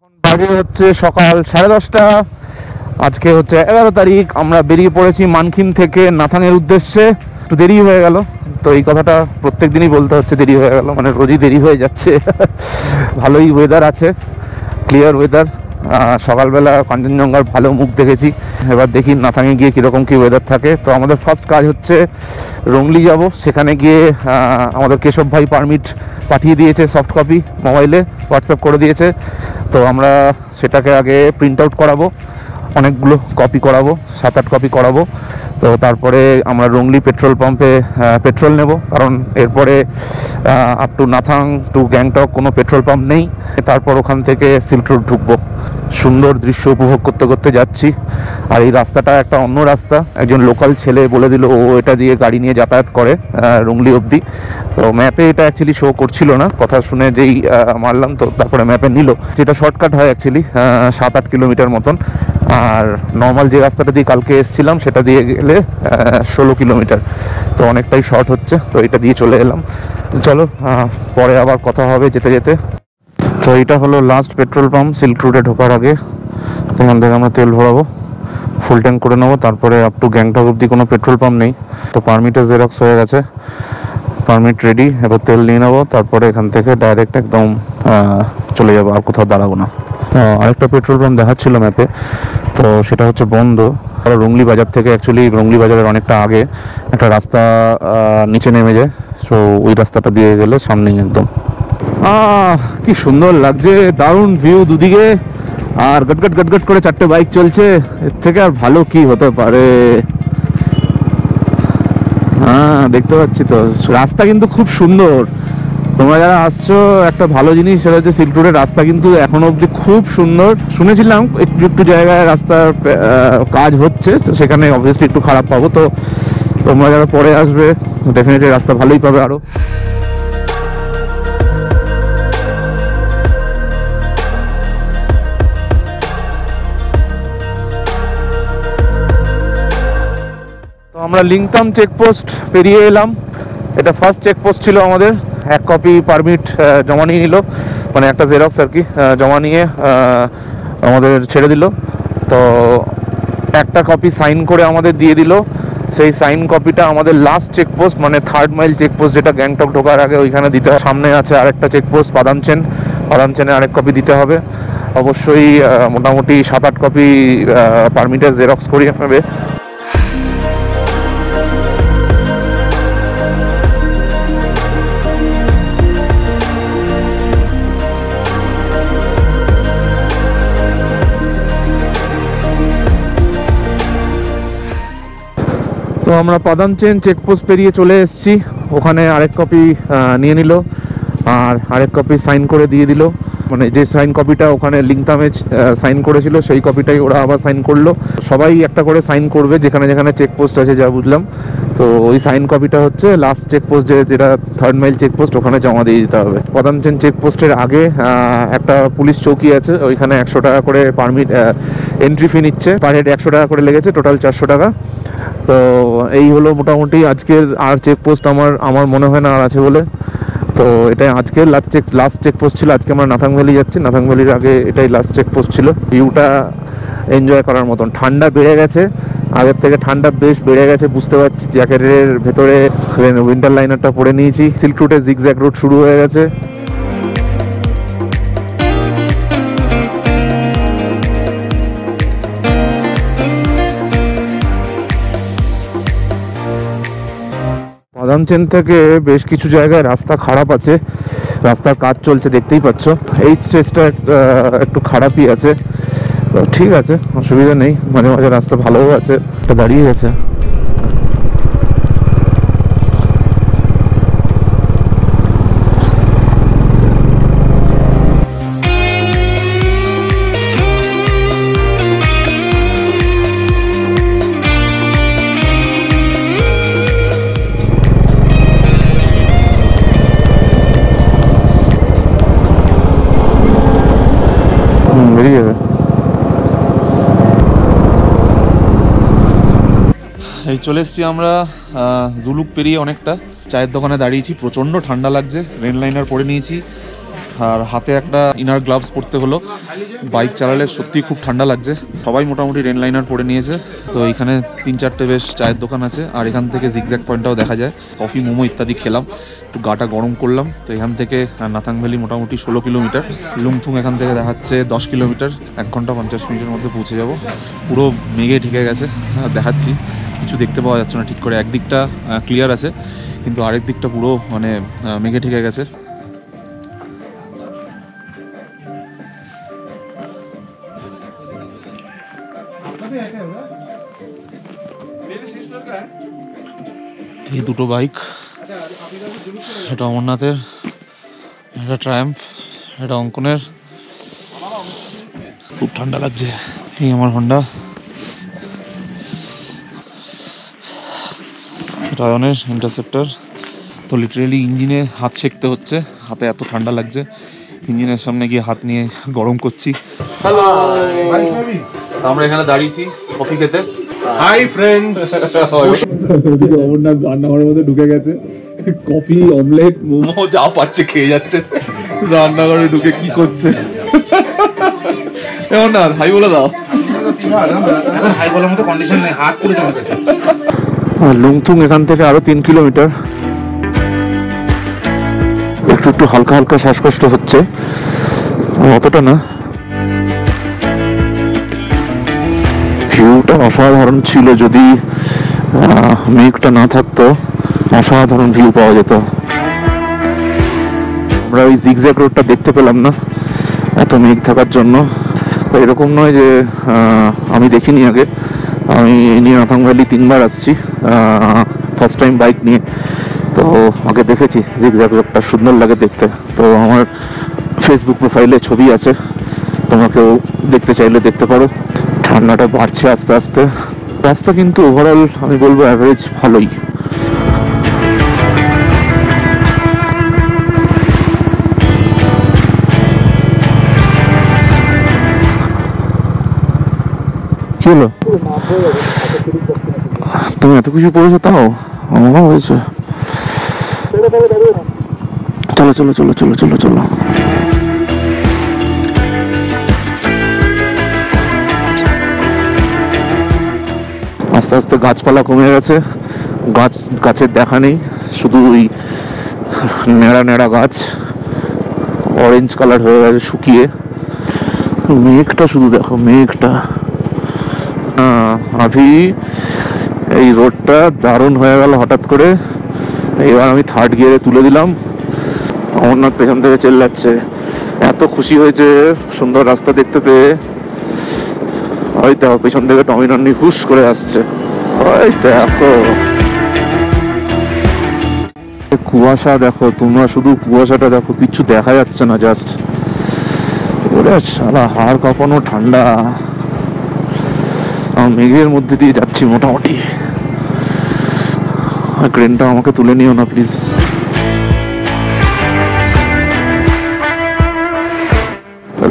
বাজে হচ্ছে সকাল 10:30। আজকে হচ্ছে 11 তারিখ। আমরা বেরিয়ে পড়েছি মানকিন থেকে নাথাংয়ের উদ্দেশ্যে। একটু দেরি হয়ে গেল, তো এই কথাটা প্রত্যেক দিনই বলতে হচ্ছে, দেরি হয়ে গেল মানে রোজই দেরি হয়ে যাচ্ছে। ভালোই ওয়েদার আছে, ক্লিয়ার ওয়েদার। সকালবেলা কাঞ্চনজঙ্ঘার ভালো মুখ দেখেছি। এবার দেখি নাথাংয়ে গিয়ে কীরকম কী ওয়েদার থাকে। তো আমাদের ফার্স্ট কাজ হচ্ছে রংলি যাব। সেখানে গিয়ে আমাদের কেশব ভাই পারমিট পাঠিয়ে দিয়েছে, সফট কপি মোবাইলে হোয়াটসঅ্যাপ করে দিয়েছে। তো আমরা সেটাকে আগে প্রিন্ট আউট করাবো, অনেকগুলো কপি করাবো, 7-8 কপি করাবো। তো তারপরে আমরা রংলি পেট্রোল পাম্পে পেট্রোল নেব, কারণ এরপরে up to Nathang to Gangtok কোনো পেট্রোল পাম্প নেই। তারপর ওখান থেকে সিল্ক রোড ঢুকবো। সুন্দর দৃশ্য উপভোগ করতে করতে যাচ্ছি। আর এই রাস্তাটা একটা অন্য রাস্তা, একজন লোকাল ছেলে বলে দিল, ও এটা দিয়ে গাড়ি নিয়ে যাতায়াত করে রংলি অবধি। তো ম্যাপে এটা অ্যাকচুয়ালি শো করছিল না, কথা শুনে যেই মারলাম, তো তারপরে ম্যাপে নিল। যেটা শর্টকাট হয় অ্যাকচুয়ালি 7-8 কিলোমিটার মতন। আর নর্মাল যে রাস্তাটা দিয়ে কালকে এসেছিলাম সেটা দিয়ে গেলে 16 কিলোমিটার, তো অনেকটাই শর্ট হচ্ছে। তো এটা দিয়ে চলে এলাম। চলো পরে আবার কথা হবে যেতে যেতে। তো এটা হলো লাস্ট পেট্রোল পাম্প সিল্ক রুটে ঢোকার আগে। এখান থেকে আমরা তেল ভরাবো, ফুল ট্যাঙ্ক করে নেবো। তারপরে আপ টু গ্যাংটক অবধি কোনো পেট্রোল পাম্প নেই। তো পারমিটের জেরক্স হয়ে গেছে, পারমিট রেডি। এবার তেল নিয়ে নেবো, তারপরে এখান থেকে ডাইরেক্ট একদম চলে যাবো, আর কোথাও দাঁড়াবো না। আরেকটা পেট্রোল পাম্প দেখাচ্ছিল ম্যাপে, তো সেটা হচ্ছে বন্ধ। রংলি বাজার থেকে, অ্যাকচুয়ালি রংলি বাজারের অনেকটা আগে একটা রাস্তা নিচে নেমে যায়। সো ওই রাস্তাটা দিয়ে গেলে সামনেই একদম। কি সুন্দর লাগছে, দারুণ ভিউ দুদিকে। আর গটগট গটগট করে 4টে বাইক চলছে, এর থেকে আর ভালো কি হতে পারে। দেখতে পাচ্ছি তো রাস্তা কিন্তু খুব সুন্দর। তোমরা যারা আসছো, একটা ভালো জিনিস সেটা হচ্ছে সিল্ক রোডের রাস্তা কিন্তু এখনো অবধি খুব সুন্দর। শুনেছিলাম একটু একটু জায়গায় রাস্তার কাজ হচ্ছে, তো সেখানে অবভিয়াসলি একটু খারাপ পাবো। তো তোমরা যারা পরে আসবে ডেফিনেটলি রাস্তা ভালোই পাবে আরো। আমরা লিংতাম চেকপোস্ট পেরিয়ে এলাম। এটা ফার্স্ট চেকপোস্ট ছিল আমাদের। 1 কপি পারমিট জমা নিয়ে নিল, মানে একটা জেরক্স আর কি, জমা নিয়ে আমাদের ছেড়ে দিল। তো একটা কপি সাইন করে আমাদের দিয়ে দিল। সেই সাইন কপিটা আমাদের লাস্ট চেকপোস্ট, মানে 3rd মাইল চেকপোস্ট, যেটা গ্যাংটক ঢোকার আগে, ওইখানে দিতে হবে। সামনে আছে আরেকটা চেকপোস্ট পাদামচেনে আরেক কপি দিতে হবে। অবশ্যই মোটামুটি 7-8 কপি পারমিটের জেরক্স করিয়ে নেবে। তো আমরা পাদামচেন চেকপোস্ট পেরিয়ে চলে এসেছি। ওখানে আরেক কপি নিয়ে নিল, আর আরেক কপি সাইন করে দিয়ে দিল। মানে যে সাইন কপিটা ওখানে লিংতামে সাইন করেছিল, সেই কপিটাই ওরা আবার সাইন করলো। সবাই একটা করে সাইন করবে যেখানে যেখানে চেকপোস্ট আছে, যা বুঝলাম। তো ওই সাইন কপিটা হচ্ছে লাস্ট চেকপোস্ট, যেটা 3rd মাইল চেকপোস্ট, ওখানে জমা দিয়ে দিতে হবে। পাদামচেন চেকপোস্টের আগে একটা পুলিশ চৌকি আছে, ওইখানে 100 টাকা করে পারমিট এন্ট্রি ফি নিচ্ছে। পার হেড 100 টাকা করে লেগেছে, টোটাল 400 টাকা। তো এই হলো মোটামুটি আজকের। আর চেকপোস্ট আমার মনে হয় না আর আছে বলে। তো এটাই আজকের লাস্ট চেকপোস্ট ছিল। আজকে আমরা নাথাং ভ্যালি যাচ্ছি, নাথাং ভ্যালির আগে এটাই লাস্ট চেকপোস্ট ছিল। ভিউটা এনজয় করার মতন। ঠান্ডা বেড়ে গেছে, আগের থেকে ঠান্ডা বেশ বেড়ে গেছে, বুঝতে পারছি। জ্যাকেটের ভেতরে উইন্টার লাইনারটা পরে নিয়েছি। সিল্ক রুটে জিগজ্যাগ রুট শুরু হয়ে গেছে। পাদামচেন থেকে বেশ কিছু জায়গায় রাস্তা খারাপ আছে, রাস্তার কাজ চলছে, দেখতেই পাচ্ছ। এই স্ট্রেচটা একটু খারাপই আছে, তো ঠিক আছে, অসুবিধা নেই। মাঝে মাঝে রাস্তা ভালোও আছে, দাঁড়িয়ে গেছে। বেরিয়ে যাবে। এই চলে এসেছি আমরা জুলুক পেরিয়ে অনেকটা। চায়ের দোকানে দাঁড়িয়েছি, প্রচণ্ড ঠান্ডা লাগছে। রেন লাইনার পরে নিয়েছি, আর হাতে একটা ইনার গ্লাভস পরতে হলো। বাইক চালালে সত্যি খুব ঠান্ডা লাগছে। সবাই মোটামুটি রেন লাইনার পরে নিয়েছে। তো এখানে 3-4টে বেশ চায়ের দোকান আছে, আর এখান থেকে জিগজ্যাগ পয়েন্টটাও দেখা যায়। কফি, মোমো ইত্যাদি খেলাম, একটু গাটা গরম করলাম। তো এখান থেকে নাথাং ভ্যালি মোটামুটি 16 কিলোমিটার। লুংথুং এখান থেকে দেখাচ্ছে 10 কিলোমিটার। 1 ঘন্টা 50 মিনিটের মধ্যে পৌঁছে যাব। পুরো মেঘে ঢেকে গেছে, দেখাচ্ছি কিছু দেখতে পাওয়া যাচ্ছে না ঠিক করে। একদিকটা ক্লিয়ার আছে, কিন্তু আরেক দিকটা পুরো মানে মেঘে ঢেকে গেছে। এই দুটো বাইক, এটা অমরনাথের, এটা ট্রায়াম্ফ, এটা অঙ্কনের। খুব ঠান্ডা লাগছে। এই আমার হন্ডা, রায়নের ইন্টারসেপ্টর। তো লিটারেলি ইঞ্জিনে হাত সেঁকতে হচ্ছে, হাতে এত ঠান্ডা লাগছে। ইঞ্জিনের সামনে গিয়ে হাত নিয়ে গরম করছি। হ্যালো, আমরা এখানে দাঁড়িয়েছি কফি খেতে। Hi friends. অমরনাথ রান্নাঘরের মধ্যে ঢুকে গেছে, কফি, অমলেট, মোমো যা পাচ্ছে খেয়ে যাচ্ছে। রান্নাঘরে ঢুকে কি করছে? অমরনাথ হাই বলে দাও। হাই বলার মতো কন্ডিশন নেই, হাত পুরো জমে গেছে। লুংথুং এখান থেকে আরো 3 কিলোমিটার। একটু একটু হালকা হালকা শ্বাসকষ্ট হচ্ছে, অতটা না। ভিউটা অসাধারণ ছিল, যদি মেঘটা না থাকতো অসাধারণ ভিউ পাওয়া যেত। আমরা ওই জিগজ্যাগ রোডটা দেখতে পেলাম না এত মেঘ থাকার জন্য। তো এরকম নয় যে আমি দেখিনি আগে। আমি নিয়ে নাথাং ভ্যালি 3বার আসছি, ফার্স্ট টাইম বাইক নিয়ে। তো আগে দেখেছি জিগজ্যাগ রোডটা, সুন্দর লাগে দেখতে। তো আমার ফেসবুক প্রোফাইলে ছবি আছে, তোমরা কেউ দেখতে চাইলে দেখতে পারো। ঠান্ডাটা বাড়ছে আস্তে আস্তে। রাস্তা কিন্তু ওভারঅল আমি বলবো অ্যাভারেজ ভালোই। কি হলো? তুমি এত কিছু পড়েছো তাও? আমার হয়েছে। চলো চলো চলো চলো চলো চলো। আস্তে আস্তে গাছপালা কমে গেছে, গাছের দেখা নেই, শুধু ওই নেড়া নেড়া গাছ, অরেঞ্জ কালার হয়ে গেছে শুকিয়ে। মেঘটা শুধু দেখো, মেঘটা। আভি এই রোডটা দারুণ হয়ে গেল হঠাৎ করে। এবার আমি 3rd গিয়ারে তুলে দিলাম। অমরনাথ পেছন থেকে চেল্লাচ্ছে, এত খুশি হয়েছে সুন্দর রাস্তা দেখতে পেয়ে। ওই দেখো পেছন থেকে টমিনান্নি হুশ করে আসছে। ওই দেখো কুয়াশা, দেখো তোমরা শুধু কুয়াশাটা দেখো, কিচ্ছু দেখা যাচ্ছে না, জাস্ট ওরে সারা হাড় কাঁপানো ঠান্ডা। মেঘের মধ্যে দিয়ে যাচ্ছি মোটামুটি। ক্রেনটা আমাকে তুলে নিও না প্লিজ।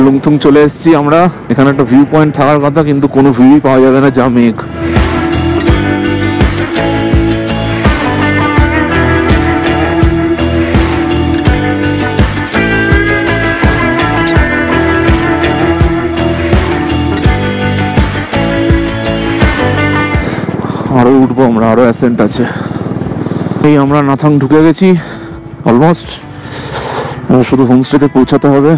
লুংথুং চলে এসেছি আমরা। এখানে একটা ভিউ পয়েন্ট থাকার কথা, কিন্তু কোনো ভিউই পাওয়া যাবে না, যা মেঘ। আরো উঠবো আমরা, আরো অ্যাসেন্ট আছে। এই আমরা নাথাং ঢুকে গেছি অলমোস্ট, শুধু হোমস্টেতে পৌঁছাতে হবে।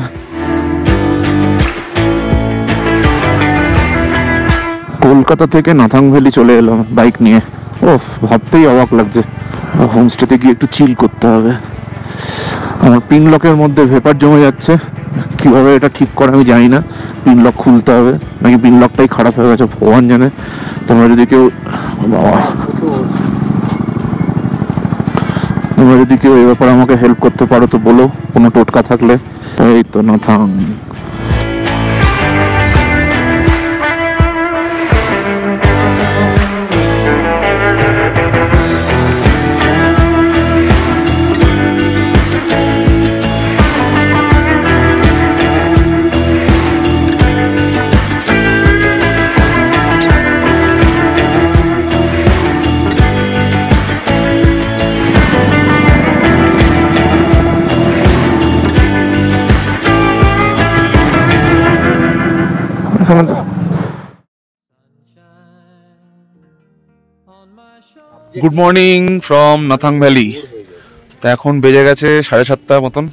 কলকাতা থেকে নাথাং ভ্যালি চলে এলাম বাইক নিয়ে। ওফ, ভাবতেই অবাক লাগছে। হোমস্টেতে গিয়ে একটু চিল করতে হবে। আমার পিন লকের মধ্যে ভেপার জমে যাচ্ছে, কিভাবে এটা ঠিক করে আমি জানি না। পিন লক খুলতে হবে, নাকি পিন লকটাই খারাপ হয়ে গেছে ভগবান জানে। তোমরা যদি কেউ এই ব্যাপারে আমাকে হেল্প করতে পারো তো বলো, কোনো টোটকা থাকলে। এই তো নাথাং। এখানে তো good morning from Nathang valley. তা এখন বেজে গেছে 7:30 মতন।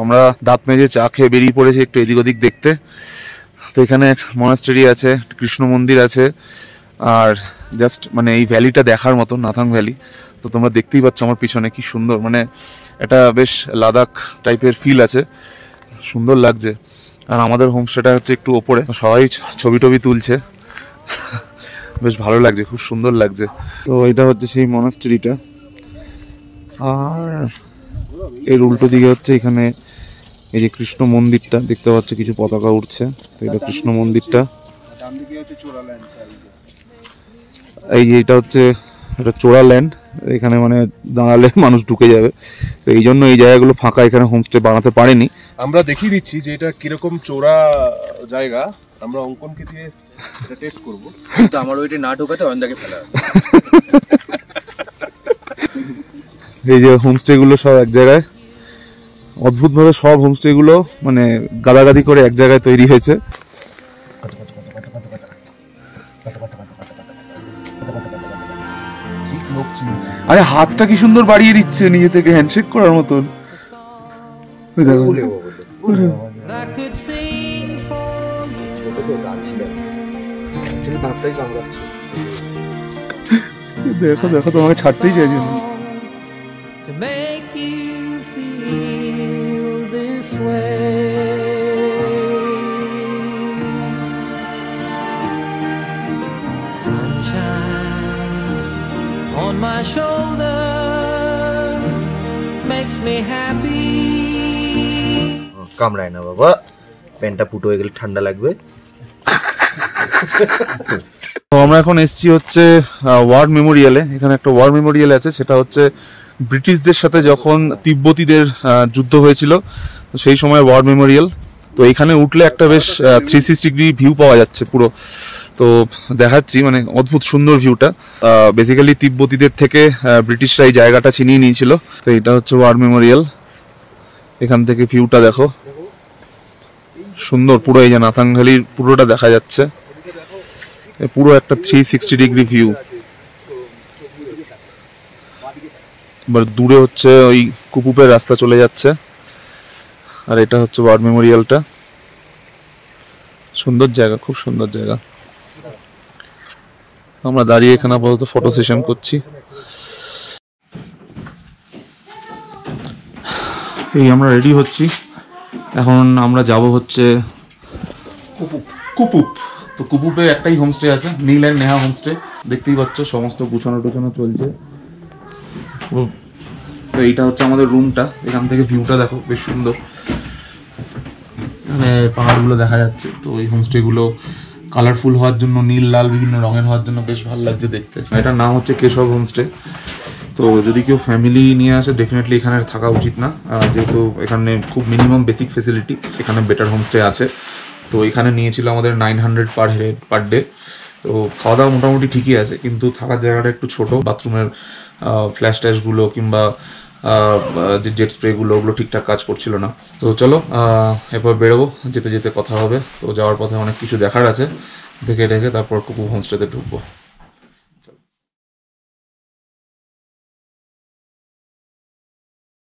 আমরা দাঁত মেজে চা খেয়ে বেরিয়ে পড়েছি একটু এদিক ওদিক দেখতে। তো এখানে মনাস্টারি আছে, কৃষ্ণ মন্দির আছে, আর জাস্ট মানে এই ভ্যালিটা দেখার মতন নাথাং ভ্যালি। তো তোমরা দেখতেই পাচ্ছ আমার পিছনে কি সুন্দর, মানে এটা বেশ লাদাখ টাইপের ফিল আছে, সুন্দর লাগছে। আর আমাদের হোমস্টেটা হচ্ছে একটু ওপরে, সবাই ছবি টবি তুলছে, বেশ ভালো লাগছে, খুব সুন্দর লাগছে। তো এটা হচ্ছে সেই মনাস্টারিটা, আর এর উল্টো দিকে হচ্ছে এখানে এই যে কৃষ্ণ মন্দিরটা দেখতে পাচ্ছ, কিছু পতাকা উঠছে। তো এটা কৃষ্ণ মন্দিরটা, এই যে এটা হচ্ছে এটা চোরা ল্যান্ড, এখানে মানে দাঁড়ালে মানুষ ঢুকে যাবে। তো এই জন্য এই জায়গাগুলো ফাঁকা, এখানে হোমস্টে বানাতে পারেনি। আমরা দেখিয়ে দিচ্ছি যে এটা কিরকম চোরা জায়গা, আমরা অঙ্কনকে দিয়ে এটা টেস্ট করব। কিন্তু আমার ওইটা না ঢোকাতে অয়নদাকে ফেলা হবে। এই যে হোমস্টে গুলো সব এক জায়গায়, অদ্ভুতভাবে সব হোমস্টে গুলো মানে গাদাগাদি করে এক জায়গায় তৈরি হয়েছে। আরে হাতটা কি সুন্দর বাড়িয়ে দিচ্ছে নিজে থেকে, হ্যান্ডশেক করার মতন। দেখো দেখো, তোমাকে ছাড়তেই চাইছি না। On my shoulders makes me happy. কামড়ায় না বাবা, প্যান্টটা ফুটো হয়ে গেলে ঠান্ডা লাগবে। তো আমরা এখন এসছি হচ্ছে ওয়ার মেমোরিয়ালে। এখানে একটা ওয়ার মেমোরিয়াল আছে, সেটা হচ্ছে ব্রিটিশদের সাথে যখন তিব্বতীদের যুদ্ধ হয়েছিল, তো সেই সময় ওয়ার মেমোরিয়াল। তো এখানে উঠলে একটা বেশ 360 ডিগ্রি ভিউ পাওয়া যাচ্ছে পুরো। তো দেখাচ্ছি, মানে অদ্ভুত সুন্দর ভিউটা। বেসিক্যালি তিব্বতীদের থেকে ব্রিটিশরা এই জায়গাটা ছিনিয়ে নিয়েছিল। তো এটা হচ্ছে ওয়ার মেমোরিয়াল, এখান থেকে ভিউটা দেখো, সুন্দর পুরো। এই যে নাথাং ভ্যালির পুরোটা দেখা যাচ্ছে, পুরো একটা 360 ডিগ্রি ভিউ। এবার দূরে হচ্ছে ওই কুপুপের রাস্তা চলে যাচ্ছে, আর এটা হচ্ছে ওয়ার মেমোরিয়ালটা। সুন্দর জায়গা, খুব সুন্দর জায়গা। আমরা দাঁড়িয়ে এখানে আপাতত ফটো সেশন করছি। এই আমরা রেডি হচ্ছি, এখন আমরা যাব হচ্ছে কুপুপ। তো কুপুপে একটাই হোমস্টে আছে, নীল অ্যান্ড নেহা হোমস্টে। দেখতেই পাচ্ছ সমস্ত গুছানো টুছানো চলছে। তো এইটা হচ্ছে আমাদের রুমটা, এখান থেকে ভিউটা দেখো, বেশ সুন্দর, মানে পাহাড়গুলো দেখা যাচ্ছে। তো এই হোমস্টেগুলো কালারফুল হওয়ার জন্য, নীল লাল বিভিন্ন রঙের হওয়ার জন্য বেশ ভালো লাগছে দেখতে। এটার নাম হচ্ছে কেশব হোমস্টে। তো যদি কেউ ফ্যামিলি নিয়ে আসে, ডেফিনেটলি এখানে থাকা উচিত না, যেহেতু এখানে খুব মিনিমাম বেসিক ফেসিলিটি, এখানে বেটার হোমস্টে আছে। তো এখানে নিয়েছিল আমাদের 900 পার ডে। তো খাওয়া দাওয়া মোটামুটি ঠিকই আছে, কিন্তু থাকার জায়গাটা একটু ছোট। বাথরুমের ফ্ল্যাশ ট্যাশগুলো কিংবা যে জেট স্প্রেগুলো, ওগুলো ঠিকঠাক কাজ করছিল না। তো চলো এরপর বেরোবো, যেতে যেতে কথা হবে। তো যাওয়ার পথে অনেক কিছু দেখার আছে, দেখে তারপর কুপুপ হোমস্টেতে ঢুকবো।